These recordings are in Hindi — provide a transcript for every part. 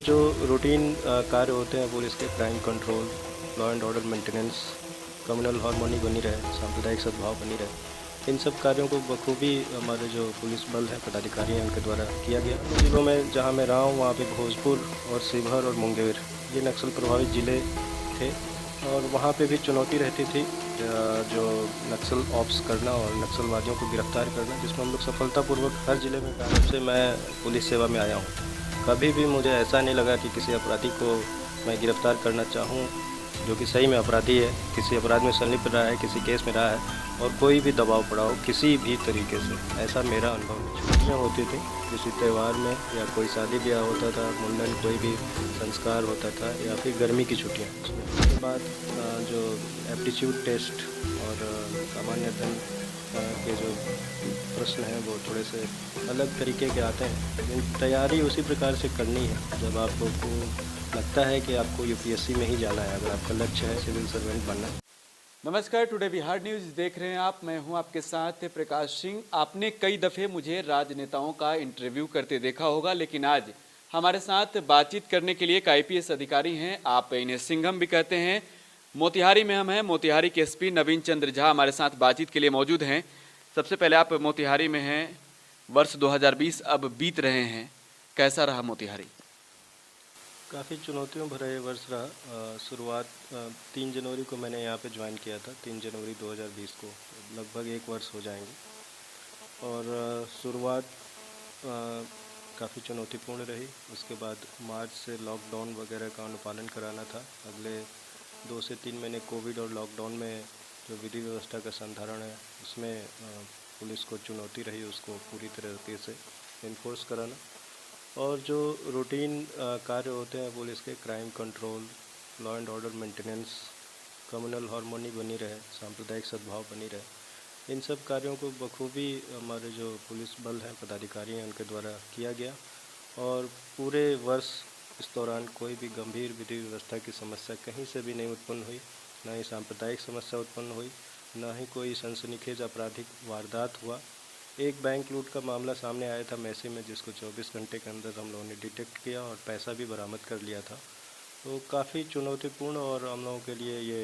जो रूटीन कार्य होते हैं पुलिस के, crime control, law and order maintenance, communal harmony बनी रहे, सांप्रदायिक सद्भाव बनी रहे, इन सब कार्यों को बखूबी हमारे जो पुलिस बल है, पदाधिकारी हैं, उनके द्वारा किया गया। उन जिलों में जहाँ मैं रहा हूँ वहाँ पे भोजपुर और शिवहर और मुंगेर ये नक्सल प्रभावित ज़िले थे और वहाँ पे भी चुनौती रहती थी जो नक्सल ऑप्स करना और नक्सलवादियों को गिरफ्तार करना, जिसमें हम लोग सफलतापूर्वक हर ज़िले में काम से मैं पुलिस सेवा में आया हूँ। कभी भी मुझे ऐसा नहीं लगा कि किसी अपराधी को मैं गिरफ्तार करना चाहूँ जो कि सही में अपराधी है, किसी अपराध में संलिप्त रहा है, किसी केस में रहा है और कोई भी दबाव पड़ा हो किसी भी तरीके से, ऐसा मेरा अनुभव नहीं। छुट्टियाँ होती थी किसी त्यौहार में या कोई शादी ब्याह होता था, मुंडन, कोई भी संस्कार होता था या फिर गर्मी की छुट्टियाँ। उसके बाद जो एप्टीट्यूड टेस्ट और सामान्य अध्ययन के जो प्रश्न हैं वो थोड़े से अलग तरीके के आते हैं, लेकिन तैयारी उसी प्रकार से करनी है जब आपको लगता है कि आपको यूपीएससी में ही जाना है, अगर आपका लक्ष्य है सिविल सर्वेंट बनना। नमस्कार, टुडे बिहार न्यूज़ देख रहे हैं आप। मैं हूं आपके साथ प्रकाश सिंह। आपने कई दफ़े मुझे राजनेताओं का इंटरव्यू करते देखा होगा, लेकिन आज हमारे साथ बातचीत करने के लिए एक आईपीएस अधिकारी हैं, आप इन्हें सिंघम भी कहते हैं। मोतिहारी में हम हैं। मोतिहारी के एसपी नवीन चंद्र झा हमारे साथ बातचीत के लिए मौजूद हैं। सबसे पहले, आप मोतिहारी में हैं, वर्ष 2020 अब बीत रहे हैं, कैसा रहा मोतिहारी? काफ़ी चुनौतियों भरा ये वर्ष रहा। शुरुआत 3 जनवरी को मैंने यहाँ पे ज्वाइन किया था, 3 जनवरी 2020 को, लगभग 1 वर्ष हो जाएंगे। और शुरुआत काफ़ी चुनौतीपूर्ण रही। उसके बाद मार्च से लॉकडाउन वगैरह का अनुपालन कराना था। अगले 2 से 3 महीने कोविड और लॉकडाउन में जो विधि व्यवस्था का संधारण है उसमें पुलिस को चुनौती रही, उसको पूरी तरीके से इन्फोर्स कराना। और जो रूटीन कार्य होते हैं पुलिस के, crime control, law and order maintenance, communal harmony बनी रहे, सांप्रदायिक सद्भाव बनी रहे, इन सब कार्यों को बखूबी हमारे जो पुलिस बल हैं, पदाधिकारी हैं, उनके द्वारा किया गया। और पूरे वर्ष इस दौरान कोई भी गंभीर विधि व्यवस्था की समस्या कहीं से भी नहीं उत्पन्न हुई, ना ही सांप्रदायिक समस्या उत्पन्न हुई, ना ही कोई सनसनीखेज आपराधिक वारदात हुआ। एक बैंक लूट का मामला सामने आया था मैसी में, जिसको 24 घंटे के अंदर हम लोगों ने डिटेक्ट किया और पैसा भी बरामद कर लिया था। तो काफ़ी चुनौतीपूर्ण और हम लोगों के लिए ये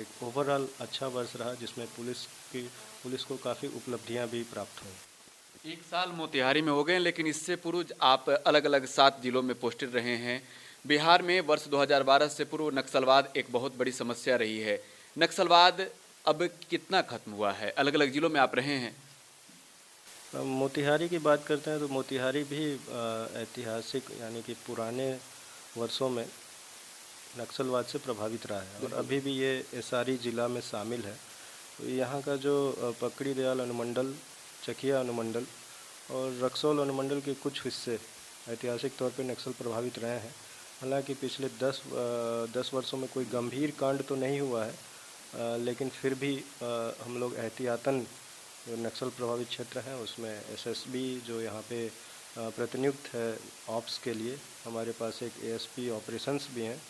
एक ओवरऑल अच्छा वर्ष रहा, जिसमें पुलिस को काफ़ी उपलब्धियां भी प्राप्त हुई। 1 साल मोतिहारी में हो गए, लेकिन इससे पूर्व आप अलग अलग 7 जिलों में पोस्टेड रहे हैं। बिहार में वर्ष 2012 से पूर्व नक्सलवाद एक बहुत बड़ी समस्या रही है। नक्सलवाद अब कितना खत्म हुआ है? अलग अलग जिलों में आप रहे हैं। मोतिहारी की बात करते हैं तो मोतिहारी भी ऐतिहासिक यानी कि पुराने वर्षों में नक्सलवाद से प्रभावित रहा है और अभी भी ये एसआरी ज़िला में शामिल है। तो यहाँ का जो पकड़ी दयाल अनुमंडल, चकिया अनुमंडल और रक्सौल अनुमंडल के कुछ हिस्से ऐतिहासिक तौर पे नक्सल प्रभावित रहे हैं। हालांकि पिछले 10 वर्षों में कोई गंभीर कांड तो नहीं हुआ है, लेकिन फिर भी हम लोग एहतियातन जो नक्सल प्रभावित क्षेत्र हैं उसमें एसएसबी जो यहाँ पे प्रतिनियुक्त है ऑप्स के लिए, हमारे पास एक एएसपी ऑपरेशंस भी हैं,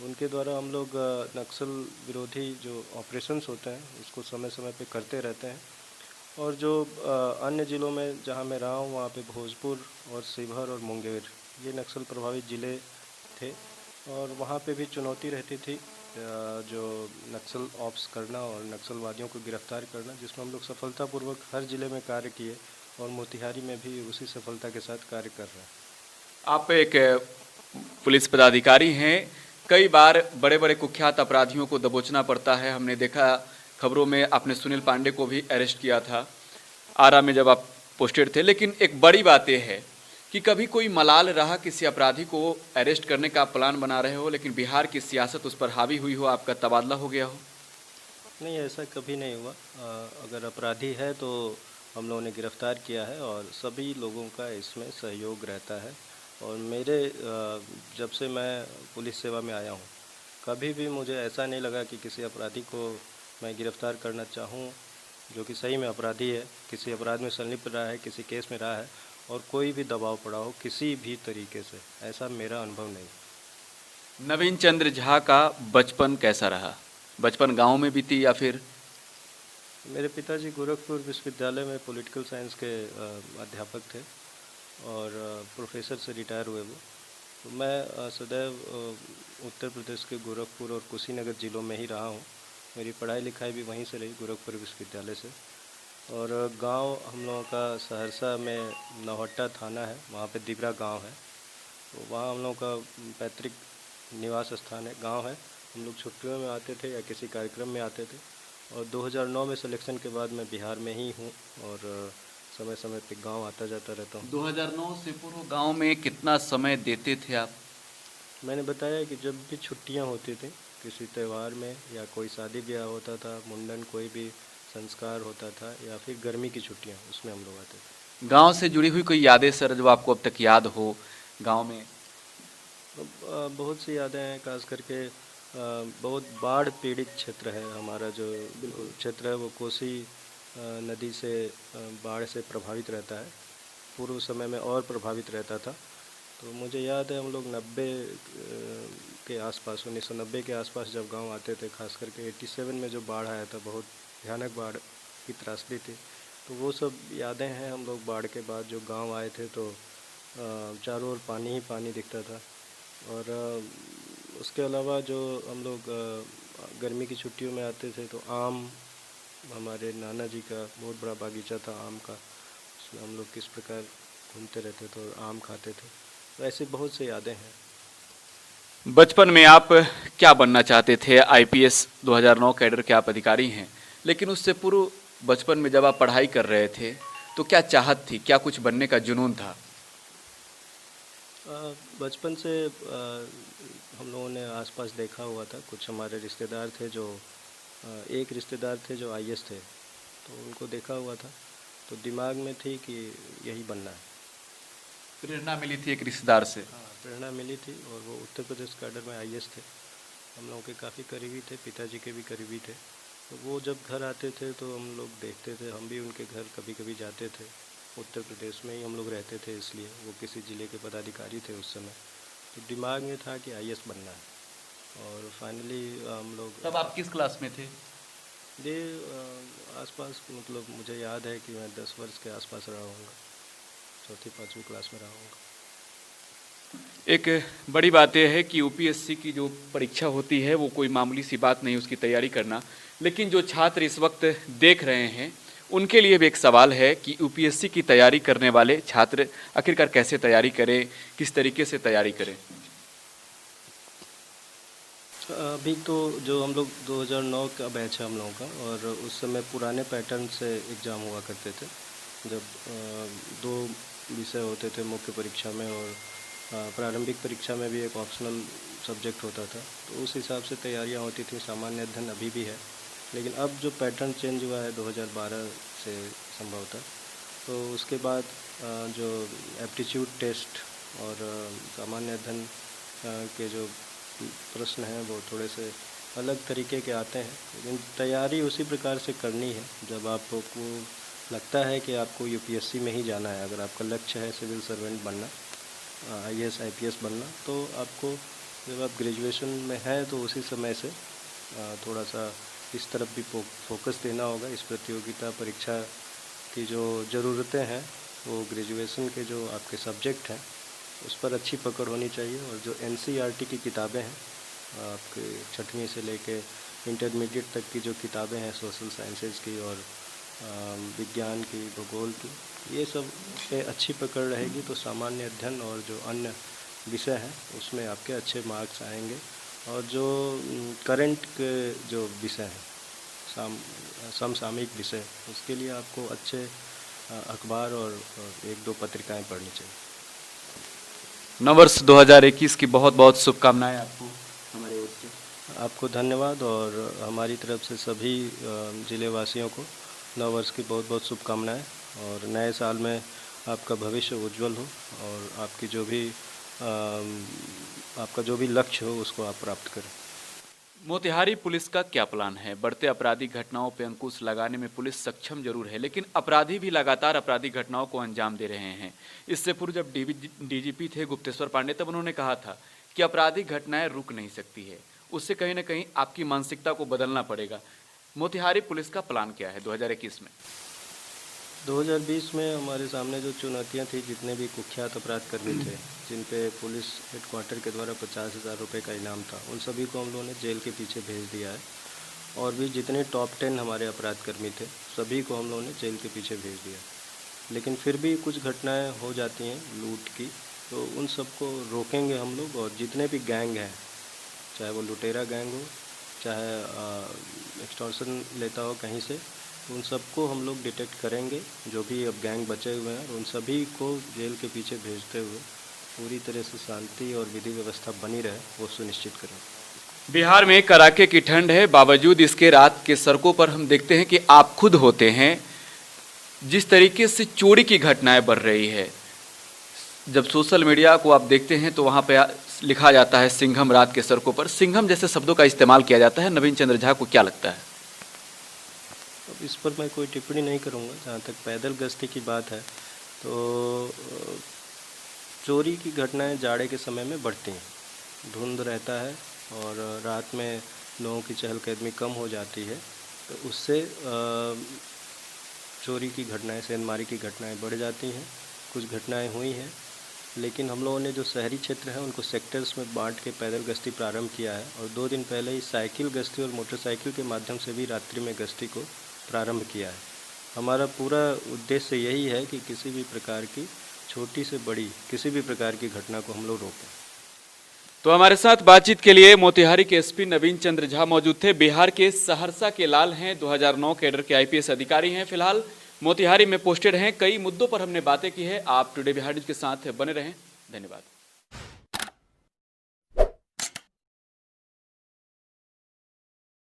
उनके द्वारा हम लोग नक्सल विरोधी जो ऑपरेशंस होते हैं उसको समय समय पे करते रहते हैं। और जो अन्य ज़िलों में जहाँ मैं रहा हूँ वहाँ पे भोजपुर और शिवहर और मुंगेर ये नक्सल प्रभावित ज़िले थे और वहाँ पे भी चुनौती रहती थी जो नक्सल ऑप्स करना और नक्सलवादियों को गिरफ्तार करना, जिसमें हम लोग सफलतापूर्वक हर ज़िले में कार्य किए और मोतिहारी में भी उसी सफलता के साथ कार्य कर रहे हैं। आप एक पुलिस पदाधिकारी हैं। कई बार बड़े बड़े कुख्यात अपराधियों को दबोचना पड़ता है। हमने देखा खबरों में आपने सुनील पांडे को भी अरेस्ट किया था आरा में जब आप पोस्टेड थे। लेकिन एक बड़ी बात यह है कि कभी कोई मलाल रहा किसी अपराधी को अरेस्ट करने का प्लान बना रहे हो, लेकिन बिहार की सियासत उस पर हावी हुई हो, आपका तबादला हो गया हो? नहीं, ऐसा कभी नहीं हुआ। अगर अपराधी है तो हम लोगों ने गिरफ्तार किया है और सभी लोगों का इसमें सहयोग रहता है। और मेरे जब से मैं पुलिस सेवा में आया हूँ कभी भी मुझे ऐसा नहीं लगा कि किसी अपराधी को मैं गिरफ्तार करना चाहूँ जो कि सही में अपराधी है, किसी अपराध में संलिप्त रहा है, किसी केस में रहा है और कोई भी दबाव पड़ा हो किसी भी तरीके से, ऐसा मेरा अनुभव नहीं। नवीन चंद्र झा का बचपन कैसा रहा? बचपन गांव में बीती या फिर? मेरे पिताजी गोरखपुर विश्वविद्यालय में पॉलिटिकल साइंस के अध्यापक थे और प्रोफेसर से रिटायर हुए वो। तो मैं सदैव उत्तर प्रदेश के गोरखपुर और कुशीनगर ज़िलों में ही रहा हूँ। मेरी पढ़ाई लिखाई भी वहीं से रही, गोरखपुर विश्वविद्यालय से। और गांव हम लोगों का सहरसा में नौहट्टा थाना है, वहाँ पे दिबरा गांव है। तो वहाँ हम लोगों का पैतृक निवास स्थान है, गांव है। हम लोग छुट्टियों में आते थे या किसी कार्यक्रम में आते थे। और 2009 में सिलेक्शन के बाद मैं बिहार में ही हूँ और समय समय पे गांव आता जाता रहता हूँ। 2009 से पूर्व गांव में कितना समय देते थे आप? मैंने बताया कि जब भी छुट्टियां होती थी, किसी त्यौहार में या कोई शादी ब्याह होता था, मुंडन, कोई भी संस्कार होता था, या फिर गर्मी की छुट्टियां, उसमें हम लोग आते थे। गांव से जुड़ी हुई कोई यादें सर जो आपको अब तक याद हो गांव में? तो बहुत सी यादें हैं, खास करके बहुत बाढ़ पीड़ित क्षेत्र है हमारा। जो क्षेत्र है वो कोसी नदी से बाढ़ से प्रभावित रहता है। पूर्व समय में और प्रभावित रहता था। तो मुझे याद है हम लोग 90 के आसपास, 1990 के आसपास जब गांव आते थे, खास करके 87 में जो बाढ़ आया था, बहुत भयानक बाढ़ की त्रासदी थी। तो वो सब यादें हैं। हम लोग बाढ़ के बाद जो गांव आए थे तो चारों ओर पानी ही पानी दिखता था। और उसके अलावा जो हम लोग गर्मी की छुट्टियों में आते थे तो आम, हमारे नाना जी का बहुत बड़ा बागीचा था आम का, उसमें हम लोग किस प्रकार घूमते रहते थे और आम खाते थे। तो ऐसी बहुत सी यादें हैं। बचपन में आप क्या बनना चाहते थे? आईपीएस 2009 कैडर के आप अधिकारी हैं, लेकिन उससे पूर्व बचपन में जब आप पढ़ाई कर रहे थे तो क्या चाहत थी, क्या कुछ बनने का जुनून था? बचपन से हम लोगों ने आसपास देखा हुआ था, कुछ हमारे रिश्तेदार थे जो एक रिश्तेदार थे जो आईएएस थे, तो उनको देखा हुआ था। तो दिमाग में थी कि यही बनना है। प्रेरणा मिली थी एक रिश्तेदार से? हाँ, प्रेरणा मिली थी और वो उत्तर प्रदेश कैडर में आईएएस थे। हम लोगों के काफ़ी करीबी थे, पिताजी के भी करीबी थे। तो वो जब घर आते थे तो हम लोग देखते थे, हम भी उनके घर कभी कभी जाते थे। उत्तर प्रदेश में ही हम लोग रहते थे, इसलिए वो किसी ज़िले के पदाधिकारी थे उस समय। तो दिमाग में था कि आईएएस बनना है। और फाइनली हम लोग तब आप किस क्लास में थे? ये आसपास, मतलब मुझे याद है कि मैं 10 वर्ष के आसपास रहा हूँगा, चौथी पाँचवीं क्लास में रहा हूँगा। एक बड़ी बात यह है कि यूपीएससी की जो परीक्षा होती है वो कोई मामूली सी बात नहीं उसकी तैयारी करना, लेकिन जो छात्र इस वक्त देख रहे हैं उनके लिए भी एक सवाल है कि यूपीएससी की तैयारी करने वाले छात्र आखिरकार कैसे तैयारी करें, किस तरीके से तैयारी करें? अभी तो जो हम लोग 2009 का बैच है हम लोगों का, और उस समय पुराने पैटर्न से एग्ज़ाम हुआ करते थे, जब दो विषय होते थे मुख्य परीक्षा में, और प्रारंभिक परीक्षा में भी एक ऑप्शनल सब्जेक्ट होता था। तो उस हिसाब से तैयारियां होती थी। सामान्य अध्ययन अभी भी है, लेकिन अब जो पैटर्न चेंज हुआ है 2012 से संभवतः, तो उसके बाद जो एप्टीट्यूड टेस्ट और सामान्य अध्ययन के जो प्रश्न हैं वो थोड़े से अलग तरीके के आते हैं। लेकिन तैयारी उसी प्रकार से करनी है। जब आपको लगता है कि आपको यूपीएससी में ही जाना है, अगर आपका लक्ष्य है सिविल सर्वेंट बनना, आईएएस आईपीएस बनना, तो आपको जब आप ग्रेजुएशन में हैं तो उसी समय से थोड़ा सा इस तरफ भी फोकस देना होगा। इस प्रतियोगिता परीक्षा की जो ज़रूरतें हैं वो ग्रेजुएशन के जो आपके सब्जेक्ट हैं उस पर अच्छी पकड़ होनी चाहिए। और जो एनसीईआरटी की किताबें हैं, आपके 6वीं से लेके इंटरमीडिएट तक की जो किताबें हैं सोशल साइंसेज की और विज्ञान की, भूगोल की, ये सब पे अच्छी पकड़ रहेगी तो सामान्य अध्ययन और जो अन्य विषय हैं उसमें आपके अच्छे मार्क्स आएंगे। और जो करंट के जो विषय हैं, समसामयिक विषय, उसके लिए आपको अच्छे अखबार और एक दो पत्रिकाएं पढ़नी चाहिए। नववर्ष 2021 की बहुत बहुत शुभकामनाएं आपको हमारे ओर से। आपको धन्यवाद, और हमारी तरफ से सभी ज़िले वासियों को नववर्ष की बहुत बहुत शुभकामनाएं। और नए साल में आपका भविष्य उज्जवल हो और आपका जो भी लक्ष्य हो उसको आप प्राप्त करें। मोतिहारी पुलिस का क्या प्लान है? बढ़ते आपराधिक घटनाओं पर अंकुश लगाने में पुलिस सक्षम जरूर है, लेकिन अपराधी भी लगातार आपराधिक घटनाओं को अंजाम दे रहे हैं। इससे पूर्व जब डीजीपी थे गुप्तेश्वर पांडे, तब उन्होंने कहा था कि आपराधिक घटनाएं रुक नहीं सकती है, उससे कहीं ना कहीं आपकी मानसिकता को बदलना पड़ेगा। मोतिहारी पुलिस का प्लान क्या है 2021 में? 2020 में हमारे सामने जो चुनौतियां थी, जितने भी कुख्यात अपराधकर्मी थे जिन पे पुलिस हेडक्वार्टर के द्वारा 50,000 रुपये का इनाम था, उन सभी को हम लोगों ने जेल के पीछे भेज दिया है। और भी जितने टॉप 10 हमारे अपराधकर्मी थे, सभी को हम लोगों ने जेल के पीछे भेज दिया। लेकिन फिर भी कुछ घटनाएं हो जाती हैं लूट की, तो उन सबको रोकेंगे हम लोग। और जितने भी गैंग हैं, चाहे वो लुटेरा गैंग हो, चाहे एक्सटॉर्शन लेता हो कहीं से, उन सबको हम लोग डिटेक्ट करेंगे। जो भी अब गैंग बचे हुए हैं, उन सभी को जेल के पीछे भेजते हुए पूरी तरह से शांति और विधि व्यवस्था बनी रहे, वो सुनिश्चित करेंगे। बिहार में कड़ाके की ठंड है, बावजूद इसके रात के सड़कों पर हम देखते हैं कि आप खुद होते हैं। जिस तरीके से चोरी की घटनाएं बढ़ रही है, जब सोशल मीडिया को आप देखते हैं तो वहाँ पे लिखा जाता है सिंघम रात के सड़कों पर, सिंघम जैसे शब्दों का इस्तेमाल किया जाता है। नवीन चंद्र झा को क्या लगता है? अब इस पर मैं कोई टिप्पणी नहीं करूँगा। जहाँ तक पैदल गश्ती की बात है, तो चोरी की घटनाएं जाड़े के समय में बढ़ती हैं। धुंध रहता है और रात में लोगों की चहलकदमी कम हो जाती है, तो उससे चोरी की घटनाएं, सेंधमारी की घटनाएं बढ़ जाती हैं। कुछ घटनाएं हुई हैं, लेकिन हम लोगों ने जो शहरी क्षेत्र हैं उनको सेक्टर्स में बांट के पैदल गश्ती प्रारंभ किया है। और 2 दिन पहले ही साइकिल गश्ती और मोटरसाइकिल के माध्यम से भी रात्रि में गश्ती को प्रारंभ किया है। हमारा पूरा उद्देश्य यही है कि किसी भी प्रकार की छोटी से बड़ी किसी भी प्रकार की घटना को हम लोग रोकें। तो हमारे साथ बातचीत के लिए मोतिहारी के एसपी नवीन चंद्र झा मौजूद थे। बिहार के सहरसा के लाल हैं, 2009 कैडर के आईपीएस अधिकारी हैं, फिलहाल मोतिहारी में पोस्टेड हैं। कई मुद्दों पर हमने बातें की है। आप टुडे बिहार न्यूज के साथ बने रहें। धन्यवाद।